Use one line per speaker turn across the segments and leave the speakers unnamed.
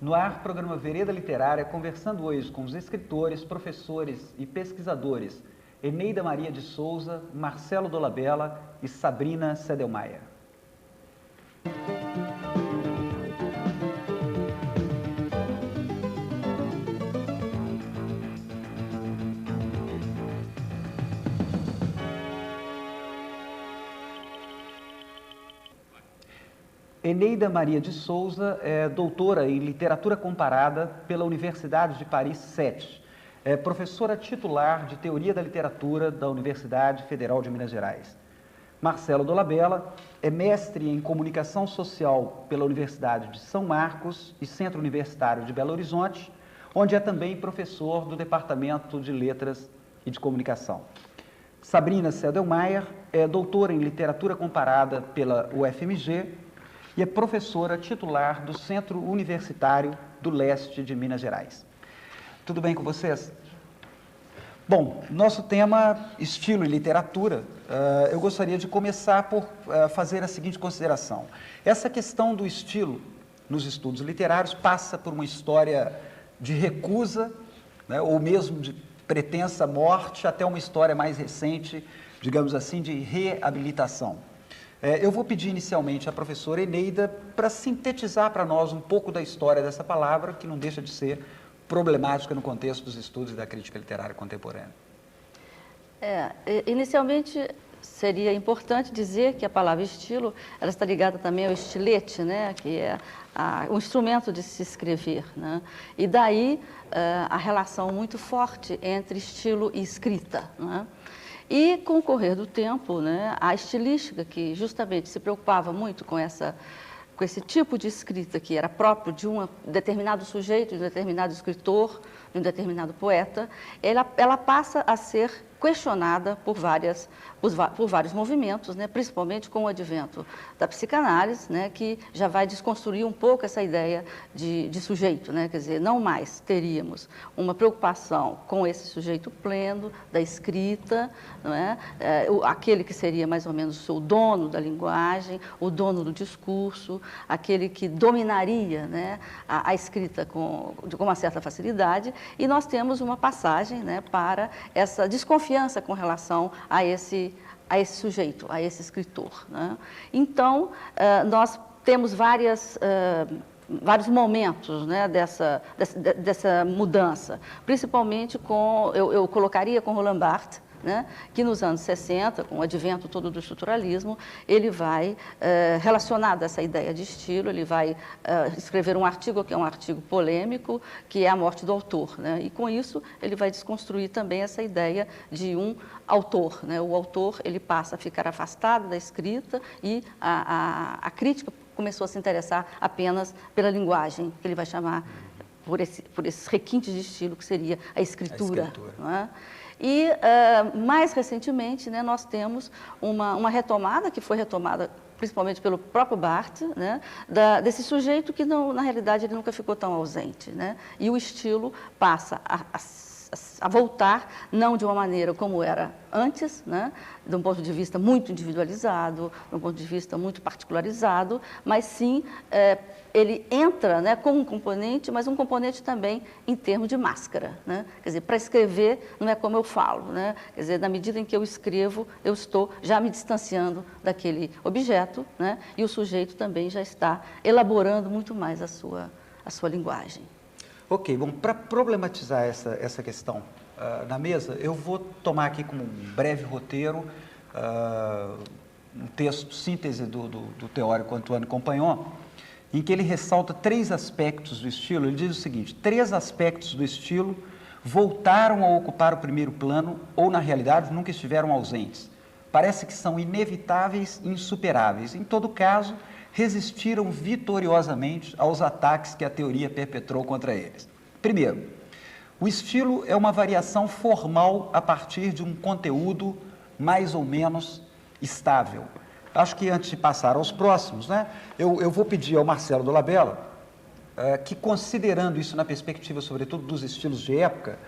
No ar, programa Vereda Literária, conversando hoje com os escritores, professores e pesquisadores Eneida Maria de Souza, Marcelo Dolabella e Sabrina Sedelmayer. Eneida Maria de Souza é doutora em Literatura Comparada pela Universidade de Paris 7. É professora titular de Teoria da Literatura da Universidade Federal de Minas Gerais. Marcelo Dolabella é mestre em Comunicação Social pela Universidade de São Marcos e Centro Universitário de Belo Horizonte, onde é também professor do Departamento de Letras e de Comunicação. Sabrina Sedelmayer é doutora em Literatura Comparada pela UFMG e é professora titular do Centro Universitário do Leste de Minas Gerais. Tudo bem com vocês? Bom, nosso tema, estilo e literatura, eu gostaria de começar por fazer a seguinte consideração. Essa questão do estilo nos estudos literários passa por uma história de recusa, né, ou mesmo de pretensa morte, até uma história mais recente, digamos assim, de reabilitação. Eu vou pedir inicialmente à professora Eneida para sintetizar para nós um pouco da história dessa palavra, que não deixa de ser problemática no contexto dos estudos da crítica literária contemporânea.
Inicialmente seria importante dizer que a palavra estilo, ela está ligada também ao estilete, né, que é o instrumento de se escrever, né? E daí a relação muito forte entre estilo e escrita, né? E, com o correr do tempo, né, a estilística, que justamente se preocupava muito com esse tipo de escrita que era próprio de um determinado sujeito, de um determinado escritor, de um determinado poeta, ela passa a ser questionada por vários movimentos, né, principalmente com o advento da psicanálise, né, que já vai desconstruir um pouco essa ideia de sujeito, né, quer dizer, não mais teríamos uma preocupação com esse sujeito pleno da escrita, não é? Aquele que seria mais ou menos o dono da linguagem, o dono do discurso, aquele que dominaria, né, a escrita com uma certa facilidade, e nós temos uma passagem, né, para essa desconfiança com relação a esse sujeito, a esse escritor, né? Então, nós temos vários momentos, né, dessa mudança, principalmente eu colocaria com Roland Barthes, né, que nos anos 60, com o advento todo do estruturalismo, ele vai, relacionado a essa ideia de estilo, ele vai escrever um artigo que é um artigo polêmico, que é a morte do autor, né, e com isso ele vai desconstruir também essa ideia de um autor, né, o autor ele passa a ficar afastado da escrita e a crítica começou a se interessar apenas pela linguagem, que ele vai chamar por esses requintes de estilo, que seria a escritura. Não é? E, mais recentemente, né, nós temos uma retomada, que foi retomada principalmente pelo próprio Barthes, né, desse sujeito que, na realidade, ele nunca ficou tão ausente, né, e o estilo passa a voltar, não de uma maneira como era antes, né, de um ponto de vista muito individualizado, de um ponto de vista muito particularizado, mas sim ele entra, né, com um componente, mas um componente também em termos de máscara, né? Quer dizer, para escrever não é como eu falo, né? Quer dizer, na medida em que eu escrevo, eu estou já me distanciando daquele objeto, né? E o sujeito também já está elaborando muito mais a sua linguagem.
Ok, bom, para problematizar essa questão na mesa, eu vou tomar aqui como um breve roteiro um texto, síntese do teórico Antoine Compagnon, em que ele ressalta 3 aspectos do estilo. Ele diz o seguinte: 3 aspectos do estilo voltaram a ocupar o primeiro plano ou, na realidade, nunca estiveram ausentes. Parece que são inevitáveis e insuperáveis. Em todo caso, resistiram vitoriosamente aos ataques que a teoria perpetrou contra eles. Primeiro, o estilo é uma variação formal a partir de um conteúdo mais ou menos estável. Acho que antes de passar aos próximos, né, eu vou pedir ao Marcelo Dolabella que, considerando isso na perspectiva, sobretudo, dos estilos de época,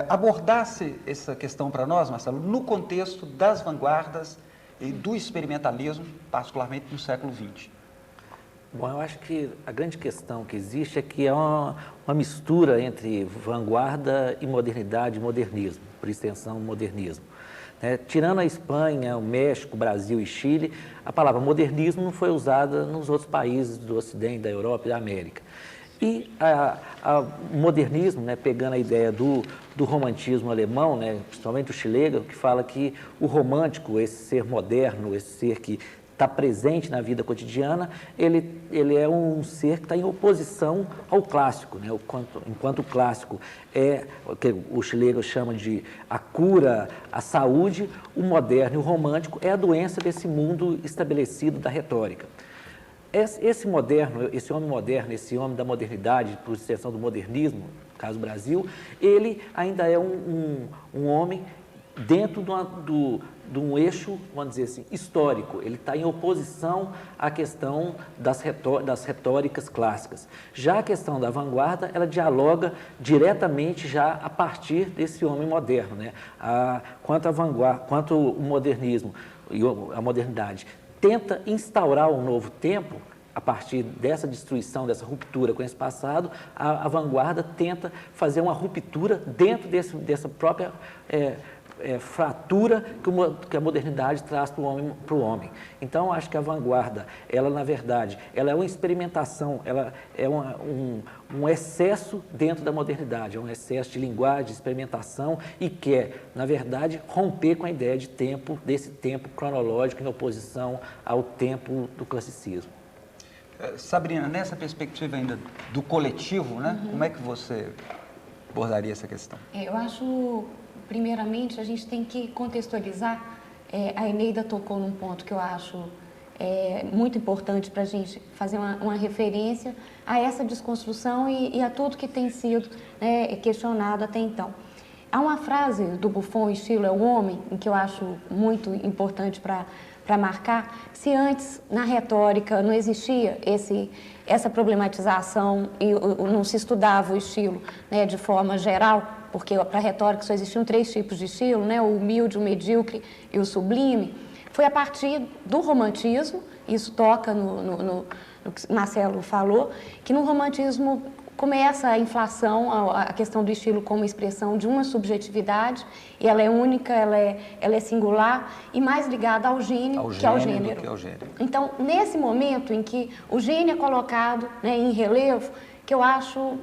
abordasse essa questão para nós, Marcelo, no contexto das vanguardas e do experimentalismo, particularmente no século XX.
Bom, eu acho que a grande questão que existe é que é uma mistura entre vanguarda e modernidade, modernismo, por extensão, modernismo. Tirando a Espanha, o México, o Brasil e Chile, a palavra modernismo não foi usada nos outros países do Ocidente, da Europa e da América. E o modernismo, pegando a ideia do romantismo alemão, principalmente o Schlegel, que fala que o romântico, esse ser moderno, esse ser que está presente na vida cotidiana, ele é um ser que está em oposição ao clássico, enquanto o clássico é o que o Schlegel chama de a cura, a saúde, o moderno e o romântico é a doença desse mundo estabelecido da retórica. Esse homem moderno, esse homem da modernidade, por extensão do modernismo, no caso do Brasil, ele ainda é um homem dentro de um eixo, vamos dizer assim, histórico. Ele está em oposição à questão das retóricas clássicas. Já a questão da vanguarda, ela dialoga diretamente já a partir desse homem moderno. Quanto o modernismo e a modernidade tenta instaurar um novo tempo, a partir dessa destruição, dessa ruptura com esse passado, a vanguarda tenta fazer uma ruptura dentro dessa própria fratura que a modernidade traz para o homem. Então, acho que a vanguarda, ela, na verdade, ela é uma experimentação, ela é um excesso dentro da modernidade, é um excesso de linguagem, de experimentação e quer, na verdade, romper com a ideia de tempo, desse tempo cronológico em oposição ao tempo do classicismo.
Sabrina, nessa perspectiva ainda do coletivo, como é que você abordaria essa questão?
Eu acho, primeiramente, a gente tem que contextualizar. A Eneida tocou num ponto que eu acho muito importante para a gente fazer uma referência a essa desconstrução e a tudo que tem sido questionado até então. Há uma frase do Buffon, estilo é o homem, em que eu acho muito importante para marcar. Se antes, na retórica, não existia essa problematização e não se estudava o estilo de forma geral, porque para a retórica só existiam 3 tipos de estilo, o humilde, o medíocre e o sublime, foi a partir do romantismo, isso toca no que Marcelo falou, que no romantismo começa a inflação, a questão do estilo como expressão de uma subjetividade, e ela é única, ela é singular e mais ligada ao gênio que ao gênero. Então, nesse momento em que o gênio é colocado em relevo, que eu acho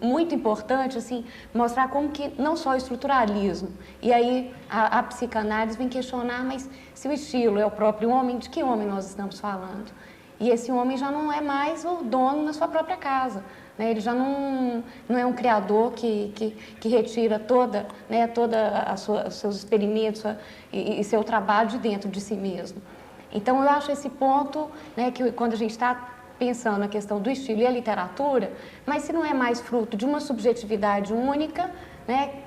muito importante assim, mostrar como que não só o estruturalismo, e aí a psicanálise vem questionar, mas se o estilo é o próprio homem, de que homem nós estamos falando? E esse homem já não é mais o dono na sua própria casa. Ele já não é um criador que retira toda os seus experimentos e seu trabalho de dentro de si mesmo. Então, eu acho esse ponto, que quando a gente está pensando na questão do estilo e a literatura, mas se não é mais fruto de uma subjetividade única,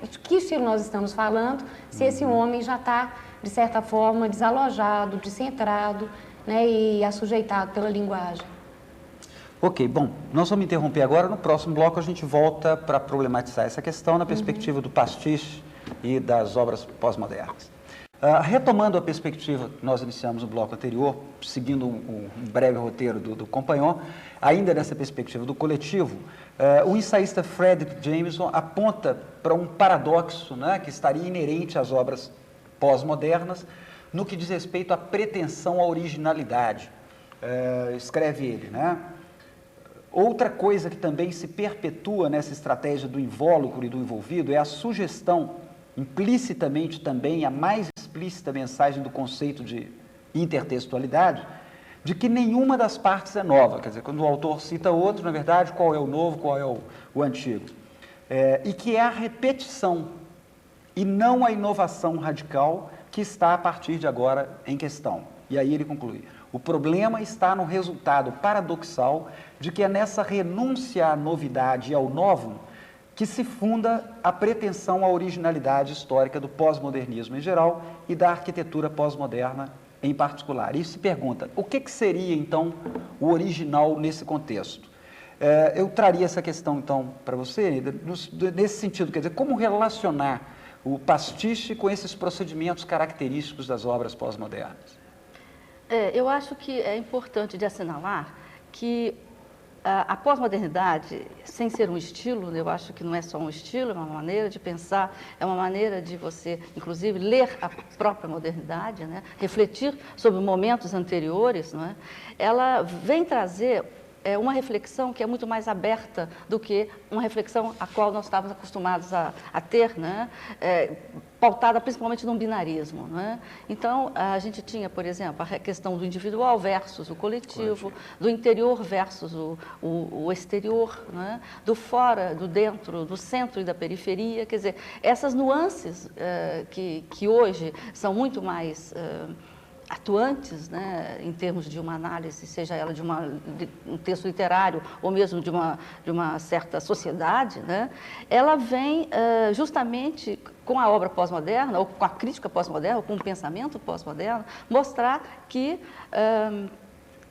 de que estilo nós estamos falando, se esse homem já está, de certa forma, desalojado, descentrado, e assujeitado pela linguagem.
Ok, bom, nós vamos interromper agora. No próximo bloco a gente volta para problematizar essa questão na perspectiva do pastiche e das obras pós-modernas. Retomando a perspectiva que nós iniciamos no bloco anterior, seguindo um breve roteiro do Compagnon, ainda nessa perspectiva do coletivo, o ensaísta Fredric Jameson aponta para um paradoxo que estaria inerente às obras pós-modernas no que diz respeito à pretensão à originalidade. Escreve ele, Outra coisa que também se perpetua nessa estratégia do invólucro e do envolvido é a sugestão, implicitamente também, a mais explícita mensagem do conceito de intertextualidade, de que nenhuma das partes é nova. Quer dizer, quando o autor cita outro, na verdade, qual é o novo, qual é o antigo. E que é a repetição e não a inovação radical que está a partir de agora em questão. E aí ele conclui: o problema está no resultado paradoxal de que é nessa renúncia à novidade e ao novo que se funda a pretensão à originalidade histórica do pós-modernismo em geral e da arquitetura pós-moderna em particular. E se pergunta, o que seria, então, o original nesse contexto? Eu traria essa questão, então, para você, nesse sentido, quer dizer, como relacionar o pastiche com esses procedimentos característicos das obras pós-modernas?
Eu acho que é importante de assinalar que a pós-modernidade, sem ser um estilo, eu acho que não é só um estilo, é uma maneira de pensar, é uma maneira de você, inclusive, ler a própria modernidade, né? Refletir sobre momentos anteriores, não é? Ela vem trazer uma reflexão que é muito mais aberta do que uma reflexão a qual nós estávamos acostumados a ter, né? Pautada principalmente no binarismo. Né? Então, a gente tinha, por exemplo, a questão do individual versus o coletivo, do interior versus o exterior, né? Do fora, do dentro, do centro e da periferia. Quer dizer, essas nuances que hoje são muito mais atuantes, né, em termos de uma análise, seja ela de um texto literário ou mesmo de uma certa sociedade, né, ela vem justamente com a obra pós-moderna, ou com a crítica pós-moderna, ou com o pensamento pós-moderno, mostrar que,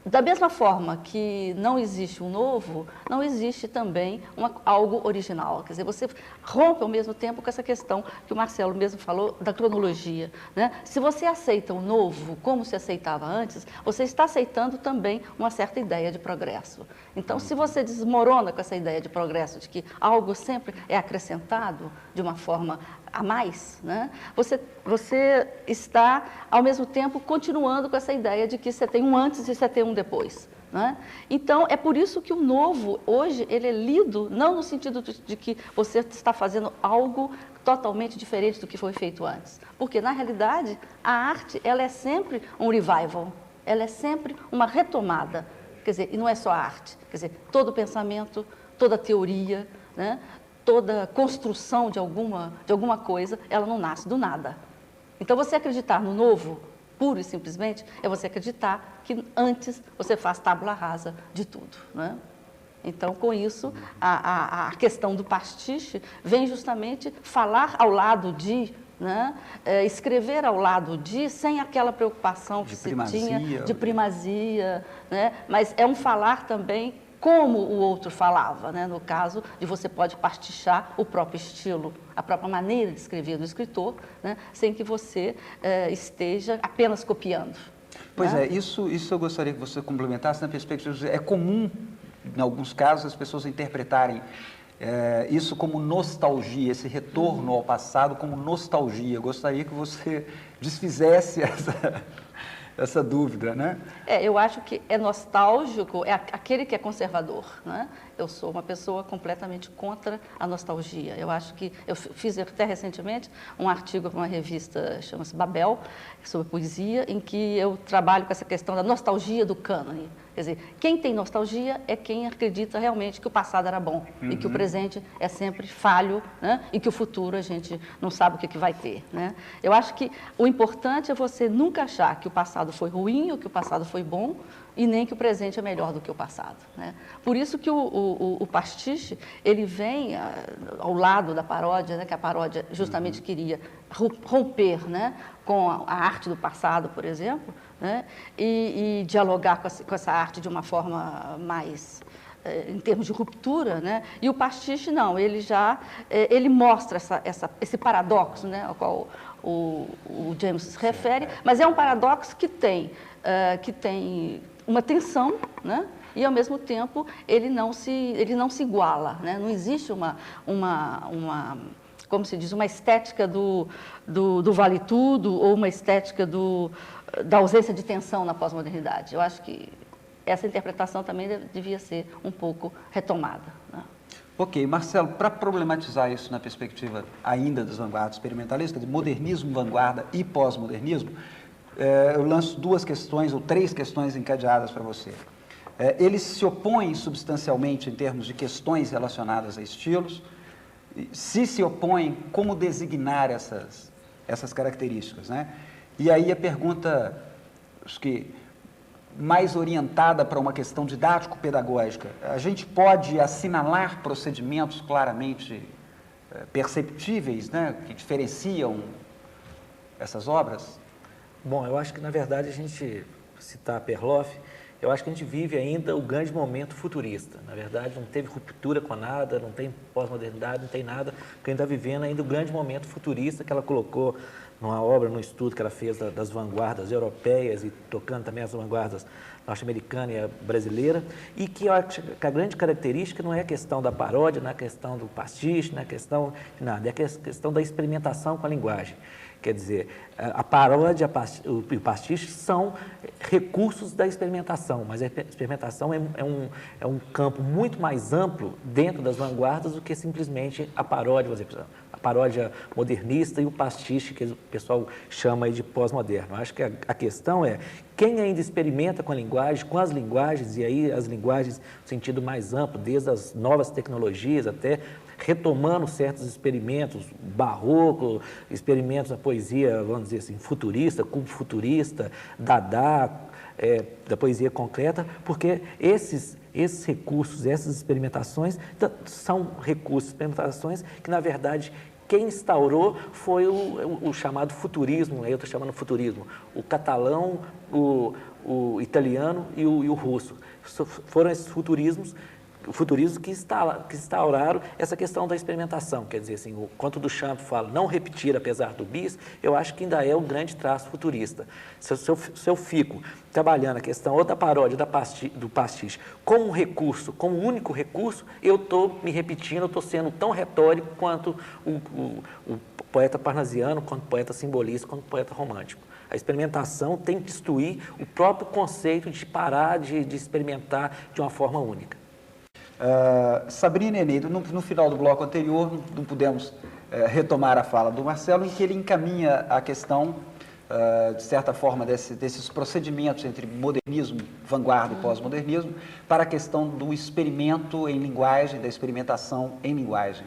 da mesma forma que não existe um novo, não existe também algo original. Quer dizer, você rompe ao mesmo tempo com essa questão que o Marcelo mesmo falou da cronologia. Né? Se você aceita o novo como se aceitava antes, você está aceitando também uma certa ideia de progresso. Então, se você desmorona com essa ideia de progresso, de que algo sempre é acrescentado de uma forma a mais, né? Você está, ao mesmo tempo, continuando com essa ideia de que você tem um antes e você tem um depois. Né? Então, é por isso que o novo, hoje, ele é lido, não no sentido de que você está fazendo algo totalmente diferente do que foi feito antes. Porque, na realidade, a arte, ela é sempre um revival, ela é sempre uma retomada. Quer dizer, e não é só a arte, quer dizer, todo pensamento, toda teoria, né? Toda construção de alguma coisa, ela não nasce do nada. Então, você acreditar no novo, puro e simplesmente, é você acreditar que antes você faz tábula rasa de tudo. Né? Então, com isso, a questão do pastiche vem justamente falar ao lado de, né? Escrever ao lado de, sem aquela preocupação que se tinha de primazia, né? Mas é um falar também como o outro falava, né? No caso de você pode pastichar o próprio estilo, a própria maneira de escrever do escritor, né? Sem que você esteja apenas copiando.
Pois
né?
isso eu gostaria que você complementasse na perspectiva de é comum, em alguns casos, as pessoas interpretarem isso como nostalgia, esse retorno ao passado como nostalgia. Eu gostaria que você desfizesse essa dúvida, né?
Eu acho que é nostálgico, é aquele que é conservador, né? Eu sou uma pessoa completamente contra a nostalgia. Eu acho que, eu fiz até recentemente um artigo para uma revista, chama-se Babel, sobre poesia, em que eu trabalho com essa questão da nostalgia do cânone. Quer dizer, quem tem nostalgia é quem acredita realmente que o passado era bom e que o presente é sempre falho, né? E que o futuro a gente não sabe o que vai ter. Né? Eu acho que o importante é você nunca achar que o passado foi ruim ou que o passado foi bom e nem que o presente é melhor do que o passado. Né? Por isso que o pastiche, ele vem ao lado da paródia, né? Que a paródia justamente queria romper, né? Com a arte do passado, por exemplo, né? E dialogar com essa arte de uma forma mais, em termos de ruptura, né? E o pastiche não, ele mostra esse paradoxo, né? Ao qual o James se refere, mas é um paradoxo que tem uma tensão, né? E, ao mesmo tempo, ele não se iguala. Né? Não existe como se diz, uma estética do vale tudo ou uma estética da ausência de tensão na pós-modernidade. Eu acho que essa interpretação também devia ser um pouco retomada. Né?
Ok, Marcelo, para problematizar isso na perspectiva ainda das vanguardas experimentalistas, de modernismo, vanguarda e pós-modernismo, eu lanço 2 questões ou 3 questões encadeadas para você. Eles se opõem substancialmente em termos de questões relacionadas a estilos. Se opõem, como designar essas características, né? E aí a pergunta, acho que mais orientada para uma questão didático-pedagógica, a gente pode assinalar procedimentos claramente perceptíveis, né, que diferenciam essas obras?
Bom, eu acho que, na verdade, a gente citar Perloff, eu acho que a gente vive ainda o grande momento futurista. Na verdade, não teve ruptura com nada, não tem pós-modernidade, não tem nada, porque a gente está vivendo ainda o grande momento futurista que ela colocou numa obra, num estudo que ela fez das vanguardas europeias e tocando também as vanguardas norte-americana e a brasileira, e que eu acho que a grande característica não é a questão da paródia, não é a questão do pastiche, não é a questão de nada, é a questão da experimentação com a linguagem. Quer dizer, a paródia e o pastiche são recursos da experimentação, mas a experimentação é um campo muito mais amplo dentro das vanguardas do que simplesmente a paródia, por exemplo, a paródia modernista e o pastiche, que o pessoal chama aí de pós-moderno. Acho que a questão é quem ainda experimenta com a linguagem, com as linguagens, e aí as linguagens no sentido mais amplo, desde as novas tecnologias até retomando certos experimentos barroco, experimentos da poesia, vamos dizer assim, futurista, cubo futurista, Dada, da poesia concreta, porque esses recursos, essas experimentações são recursos, experimentações que, na verdade, quem instaurou foi o chamado futurismo, eu estou chamando futurismo, o catalão, o italiano e o russo. Foram esses futurismos que instauraram essa questão da experimentação. Quer dizer, assim, quanto do Duchamp fala, não repetir apesar do bis, eu acho que ainda é um grande traço futurista. Se eu fico trabalhando a questão ou da paródia do pastiche como um recurso, como um único recurso, eu estou me repetindo, eu estou sendo tão retórico quanto o poeta parnasiano, quanto o poeta simbolista, quanto o poeta romântico. A experimentação tem que destruir o próprio conceito de parar de experimentar de uma forma única.
Sabrina e Eneida, no final do bloco anterior, não pudemos retomar a fala do Marcelo, em que ele encaminha a questão, de certa forma, desses procedimentos entre modernismo, vanguarda e pós-modernismo, para a questão do experimento em linguagem, da experimentação em linguagem.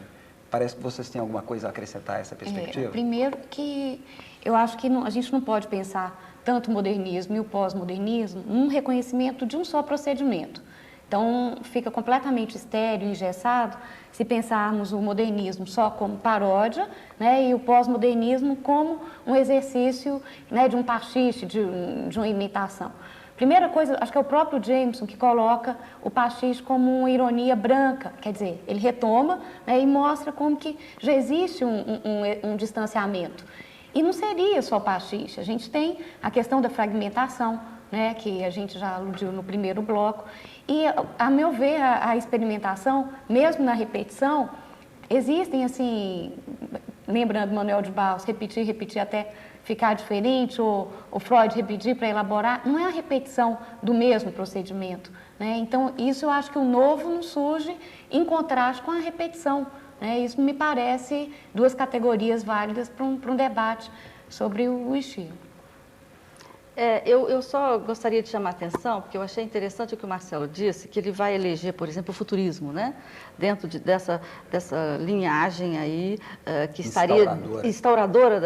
Parece que vocês têm alguma coisa a acrescentar a essa perspectiva?
Primeiro que eu acho que a gente não pode pensar tanto o modernismo e o pós-modernismo num reconhecimento de um só procedimento. Então, fica completamente estéril, engessado, se pensarmos o modernismo só como paródia, né, e o pós-modernismo como um exercício, né, de um pastiche, de uma imitação. Primeira coisa, acho que é o próprio Jameson que coloca o pastiche como uma ironia branca, quer dizer, ele retoma, né, e mostra como que já existe um distanciamento. E não seria só pastiche, a gente tem a questão da fragmentação, né, que a gente já aludiu no primeiro bloco. E, a meu ver, a experimentação, mesmo na repetição, existem, assim, lembrando Manuel de Barros, repetir até ficar diferente, ou Freud repetir para elaborar, não é a repetição do mesmo procedimento, né? Então, isso eu acho que o novo não surge em contraste com a repetição, né? Isso me parece duas categorias válidas para um debate sobre o estilo.
Eu só gostaria de chamar a atenção, porque eu achei interessante o que o Marcelo disse, que ele vai eleger, por exemplo, o futurismo, né? Dentro dessa linhagem aí, que estaria instauradora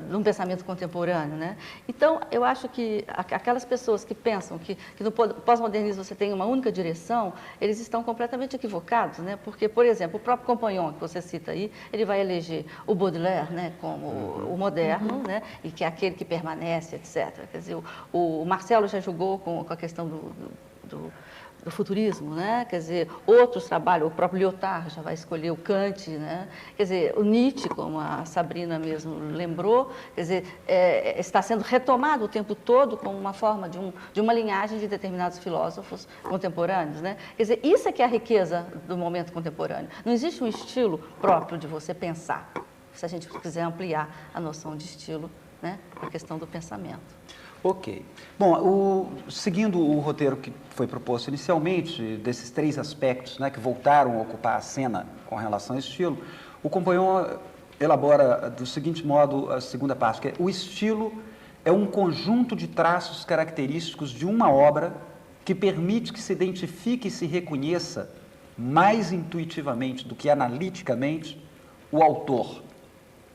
de um pensamento contemporâneo, né? Então, eu acho que aquelas pessoas que pensam que no pós-modernismo você tem uma única direção, eles estão completamente equivocados, né? Porque, por exemplo, o próprio Compagnon, que você cita aí, ele vai eleger o Baudelaire, né, como o moderno, né? E que é aquele que permanece, etc. Quer dizer, o Marcelo já jogou com a questão do futurismo, né? Quer dizer, outros trabalhos, o próprio Lyotard já vai escolher o Kant, né? Quer dizer, o Nietzsche, como a Sabrina mesmo lembrou, quer dizer, está sendo retomado o tempo todo como uma forma de uma linhagem de determinados filósofos contemporâneos, né? Quer dizer, isso é que é a riqueza do momento contemporâneo. Não existe um estilo próprio de você pensar, se a gente quiser ampliar a noção de estilo, né? A questão do pensamento.
Ok. Bom, seguindo o roteiro que foi proposto inicialmente, desses três aspectos, né, que voltaram a ocupar a cena com relação ao estilo, o Compagnon elabora do seguinte modo a segunda parte, que é: o estilo é um conjunto de traços característicos de uma obra que permite que se identifique e se reconheça mais intuitivamente do que analiticamente o autor.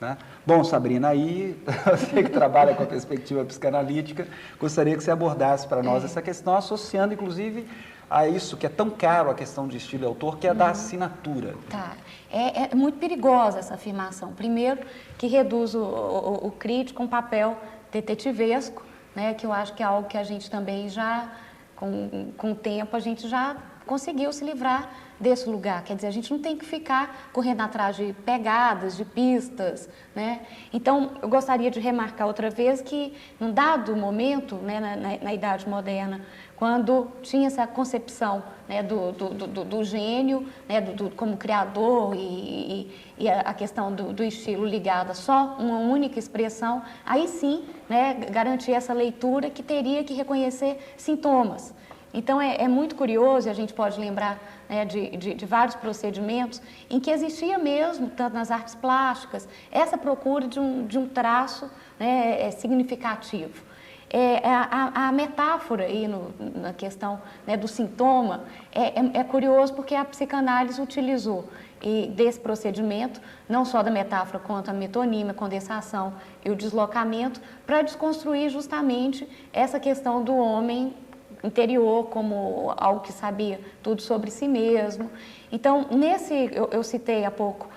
Né? Bom, Sabrina, aí você que trabalha com a perspectiva psicanalítica, gostaria que você abordasse para nós essa questão, associando inclusive a isso que é tão caro, a questão de estilo e autor, que é a da assinatura.
Tá. É muito perigosa essa afirmação. Primeiro, que reduz o crítico a um papel detetivesco, né, que eu acho que é algo que a gente também já, com o tempo, a gente já conseguiu se livrar desse lugar. Quer dizer, a gente não tem que ficar correndo atrás de pegadas, de pistas, né? Então, eu gostaria de remarcar outra vez que, num dado momento, né, na Idade Moderna, quando tinha essa concepção, né, do gênio, né, como criador e a questão do estilo ligada a só uma única expressão, aí sim, né, garantir essa leitura que teria que reconhecer sintomas. Então, é muito curioso, e a gente pode lembrar, né, de vários procedimentos em que existia mesmo, tanto nas artes plásticas, essa procura de um traço, né, significativo. A metáfora aí na questão, né, do sintoma é curioso porque a psicanálise utilizou desse procedimento, não só da metáfora quanto a metonímia, a condensação e o deslocamento, para desconstruir justamente essa questão do homem interior como algo que sabia tudo sobre si mesmo. Então, eu citei há pouco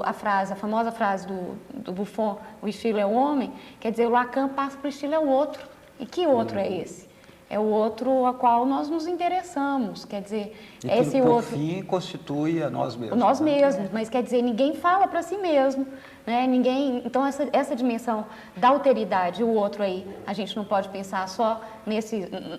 a famosa frase do Buffon, o estilo é o homem, quer dizer, o Lacan passa para o estilo é o outro. E que outro é esse? É o outro a qual nós nos interessamos, quer dizer,
e
esse
que, por
outro...
fim, constitui a nós mesmos.
Nós mesmos, mas quer dizer, ninguém fala para si mesmo, né? Então, essa dimensão da alteridade, o outro aí, a gente não pode pensar só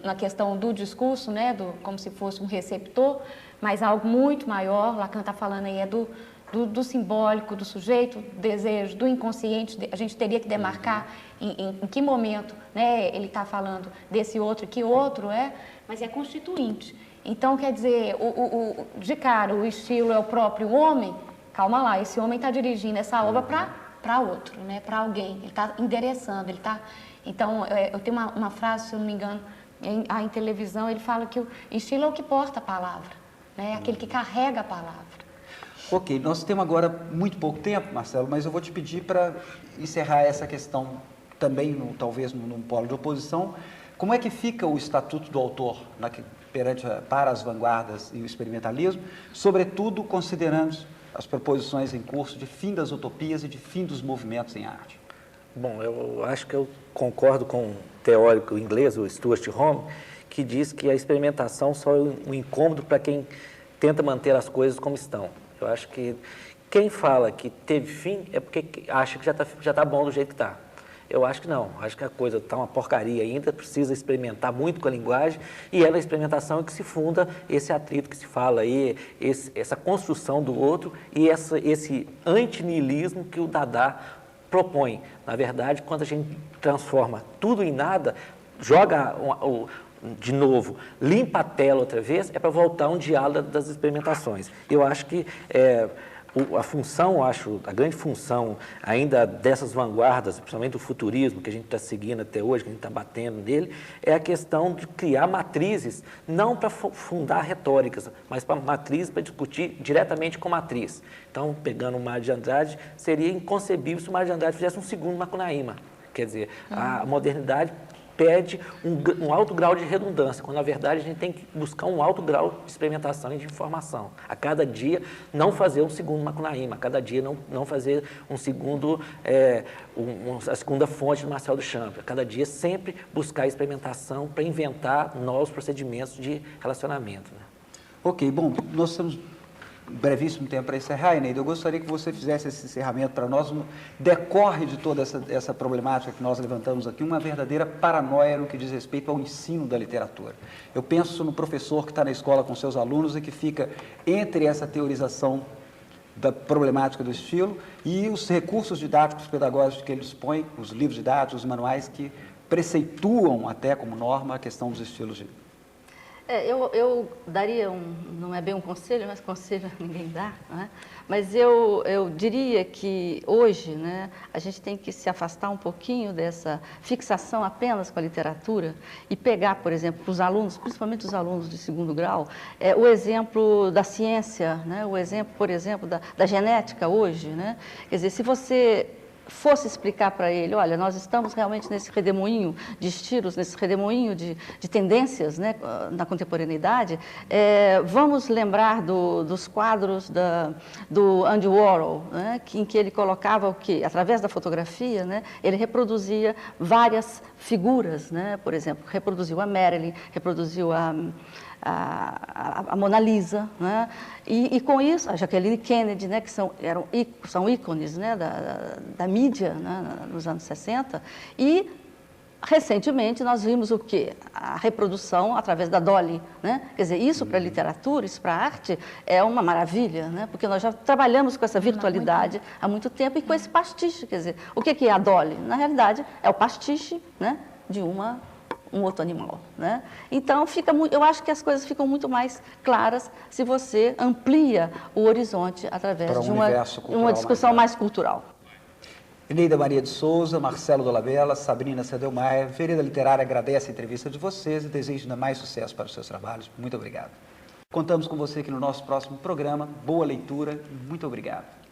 na questão do discurso, né? Como se fosse um receptor, mas algo muito maior. Lacan está falando aí do simbólico, do sujeito, do desejo, do inconsciente. A gente teria que demarcar em que momento, né, ele está falando desse outro, que outro mas é constituinte. Então, quer dizer, de cara, o estilo é o próprio homem, calma lá, esse homem está dirigindo essa obra para outro, né, para alguém, ele está endereçando, ele está... Então, eu tenho uma frase, se eu não me engano, em televisão, ele fala que o estilo é o que porta a palavra, né, aquele que carrega a palavra.
Ok, nós temos agora muito pouco tempo, Marcelo, mas eu vou te pedir para encerrar essa questão também, talvez, num polo de oposição. Como é que fica o estatuto do autor para as vanguardas e o experimentalismo, sobretudo considerando as proposições em curso de fim das utopias e de fim dos movimentos em arte?
Bom, eu acho que eu concordo com um teórico inglês, o Stuart Home, que diz que a experimentação só é um incômodo para quem tenta manter as coisas como estão. Eu acho que quem fala que teve fim é porque acha que já tá bom do jeito que está. Eu acho que não, acho que a coisa está uma porcaria ainda, precisa experimentar muito com a linguagem, e é na experimentação que se funda esse atrito que se fala aí, essa construção do outro e esse antinihilismo que o Dada propõe. Na verdade, quando a gente transforma tudo em nada, joga de novo, limpa a tela outra vez, é para voltar um diálogo das experimentações. Eu acho que a grande função ainda dessas vanguardas, principalmente do futurismo, que a gente está seguindo até hoje, que a gente está batendo nele, é a questão de criar matrizes, não para fundar retóricas, mas para matrizes para discutir diretamente com matriz. Então, pegando o Mário de Andrade, seria inconcebível se o Mário de Andrade fizesse um segundo Macunaíma. Quer dizer, a modernidade pede um alto grau de redundância, quando na verdade a gente tem que buscar um alto grau de experimentação e de informação. A cada dia não fazer um segundo Macunaíma, a cada dia não fazer um segundo, a segunda fonte do Marcel Duchamp, a cada dia sempre buscar experimentação para inventar novos procedimentos de relacionamento. Né?
Ok, bom, nós temos brevíssimo tempo para encerrar, Eneida. Eu gostaria que você fizesse esse encerramento para nós. Decorre de toda essa problemática que nós levantamos aqui, uma verdadeira paranoia no que diz respeito ao ensino da literatura. Eu penso no professor que está na escola com seus alunos e que fica entre essa teorização da problemática do estilo e os recursos didáticos pedagógicos que ele dispõe, os livros didáticos, os manuais que preceituam até como norma a questão dos estilos de...
Eu daria não é bem um conselho, mas conselho ninguém dá, né? Mas eu diria que hoje, né, a gente tem que se afastar um pouquinho dessa fixação apenas com a literatura e pegar, por exemplo, os alunos, principalmente os alunos de segundo grau, o exemplo da ciência, né, o exemplo, por exemplo, da genética hoje, né? Quer dizer, se você fosse explicar para ele, olha, nós estamos realmente nesse redemoinho de estilos, nesse redemoinho de tendências, né, na contemporaneidade, vamos lembrar dos quadros do Andy Warhol, né, em que ele colocava o quê? Através da fotografia, né, ele reproduzia várias figuras, né, por exemplo, reproduziu a Marilyn, reproduziu a a Mona Lisa, né? E com isso, a Jacqueline Kennedy, né, que são ícones, né, da mídia, né, nos anos 60, e recentemente nós vimos o quê? A reprodução através da Dolly, né? Quer dizer, isso para a literatura, isso para a arte é uma maravilha, né? Porque nós já trabalhamos com essa virtualidade há muito tempo e com esse pastiche, quer dizer, o que é a Dolly? Na realidade, é o pastiche, né, de um outro animal, né? Então, eu acho que as coisas ficam muito mais claras se você amplia o horizonte através de uma discussão mais cultural.
Eneida Maria de Souza, Marcelo Dolabella, Sabrina Sedelmaier, Vereda Literária agradece a entrevista de vocês e deseja ainda mais sucesso para os seus trabalhos. Muito obrigado. Contamos com você aqui no nosso próximo programa. Boa leitura e muito obrigado.